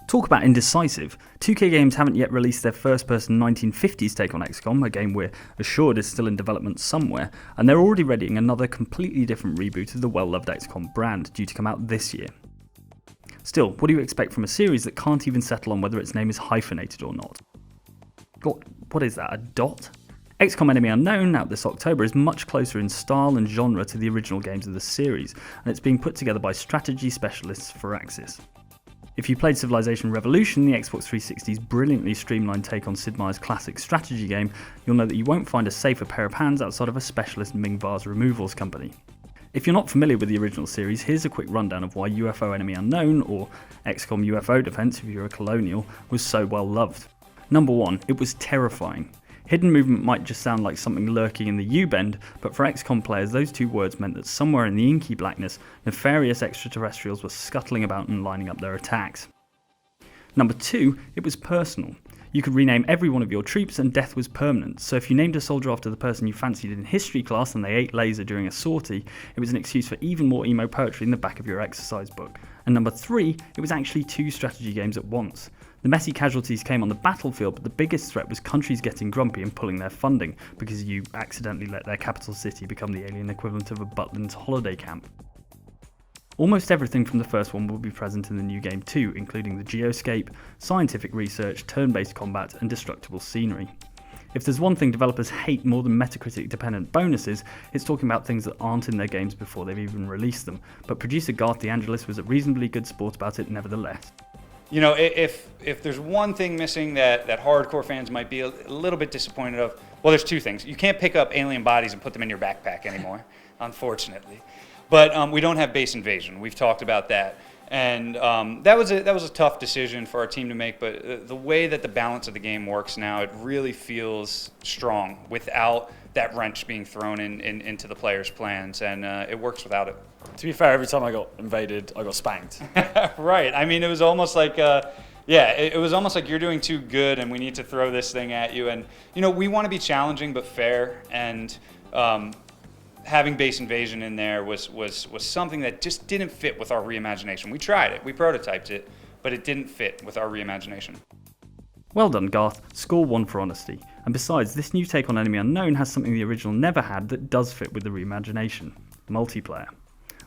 Talk about indecisive. 2K Games haven't yet released their first-person 1950s take on XCOM, a game we're assured is still in development somewhere, and they're already readying another completely different reboot of the well-loved XCOM brand, due to come out this year. Still, what do you expect from a series that can't even settle on whether its name is hyphenated or not? What is that, a dot? XCOM Enemy Unknown, out this October, is much closer in style and genre to the original games of the series, and it's being put together by strategy specialists Firaxis. If you played Civilization Revolution, the Xbox 360's brilliantly streamlined take on Sid Meier's classic strategy game, you'll know that you won't find a safer pair of hands outside of a specialist Ming Vase removals company. If you're not familiar with the original series, here's a quick rundown of why UFO Enemy Unknown, or XCOM UFO Defense if you're a colonial, was so well loved. Number 1, it was terrifying. Hidden movement might just sound like something lurking in the U-bend, but for XCOM players those two words meant that somewhere in the inky blackness, nefarious extraterrestrials were scuttling about and lining up their attacks. Number 2, it was personal. You could rename every one of your troops and death was permanent, so if you named a soldier after the person you fancied in history class and they ate laser during a sortie, it was an excuse for even more emo poetry in the back of your exercise book. And number 3, it was actually 2 strategy games at once. The messy casualties came on the battlefield, but the biggest threat was countries getting grumpy and pulling their funding, because you accidentally let their capital city become the alien equivalent of a Butlins holiday camp. Almost everything from the first one will be present in the new game too, including the geoscape, scientific research, turn-based combat, and destructible scenery. If there's one thing developers hate more than Metacritic-dependent bonuses, it's talking about things that aren't in their games before they've even released them, but producer Garth DeAngelis was a reasonably good sport about it nevertheless. You know, if there's one thing missing that hardcore fans might be a little bit disappointed of, well, there's 2 things. You can't pick up alien bodies and put them in your backpack anymore, unfortunately. But we don't have base invasion. We've talked about that. And that was a tough decision for our team to make, but the way that the balance of the game works now, it really feels strong without that wrench being thrown into the players' plans, and it works without it. To be fair, every time I got invaded, I got spanked. Right. I mean, it was almost like, it was almost like you're doing too good and we need to throw this thing at you. And, you know, we want to be challenging but fair, and having base invasion in there was something that just didn't fit with our reimagination. We tried it, we prototyped it, but it didn't fit with our reimagination. Well done, Garth. Score 1 for honesty. And besides, this new take on Enemy Unknown has something the original never had that does fit with the reimagination: multiplayer.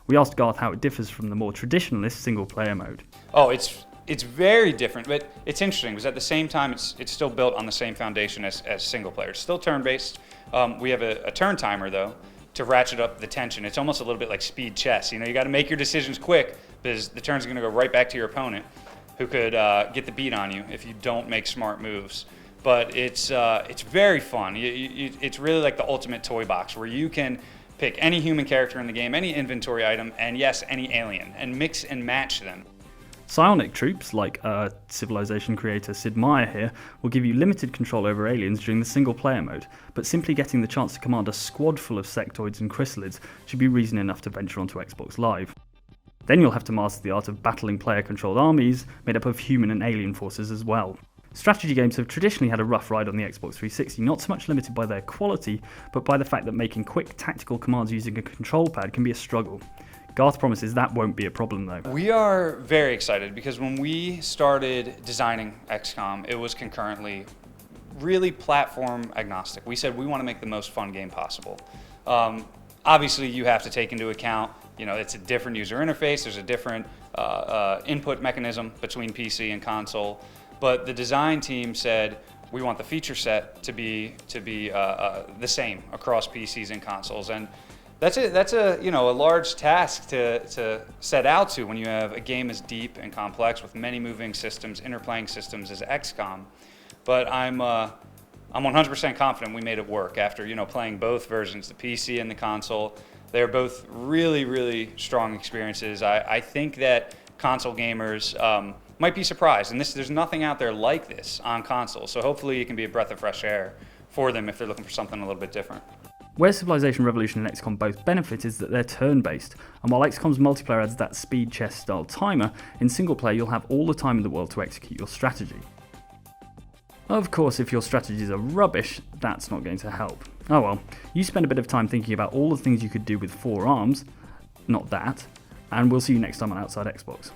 We asked Garth how it differs from the more traditionalist single-player mode. Oh, it's very different, but it's interesting because at the same time it's still built on the same foundation as single player. It's still turn-based. We have a turn timer though to ratchet up the tension. It's almost a little bit like speed chess. You know, you got to make your decisions quick because the turn's going to go right back to your opponent, who could get the beat on you if you don't make smart moves. But it's very fun. It's really like the ultimate toy box where you can pick any human character in the game, any inventory item, and yes, any alien, and mix and match them. Psionic troops, like Civilization creator Sid Meier here, will give you limited control over aliens during the single-player mode, but simply getting the chance to command a squad full of sectoids and chrysalids should be reason enough to venture onto Xbox Live. Then you'll have to master the art of battling player-controlled armies made up of human and alien forces as well. Strategy games have traditionally had a rough ride on the Xbox 360, not so much limited by their quality, but by the fact that making quick tactical commands using a control pad can be a struggle. Garth promises that won't be a problem though. We are very excited because when we started designing XCOM, it was concurrently really platform agnostic. We said we want to make the most fun game possible. Obviously you have to take into account, you know, it's a different user interface, there's a different input mechanism between PC and console. But the design team said we want the feature set to be the same across PCs and consoles, and that's a large task to set out to when you have a game as deep and complex with many moving systems, interplaying systems as XCOM. But I'm 100% confident we made it work after playing both versions, the PC and the console. They're both really, really strong experiences. I think that console gamers might be surprised, and there's nothing out there like this on console, so hopefully it can be a breath of fresh air for them if they're looking for something a little bit different. Where Civilization Revolution and XCOM both benefit is that they're turn-based, and while XCOM's multiplayer adds that speed chess style timer, in single player you'll have all the time in the world to execute your strategy. Of course, if your strategies are rubbish, that's not going to help. Oh well, you spend a bit of time thinking about all the things you could do with 4 arms, not that, and we'll see you next time on Outside Xbox.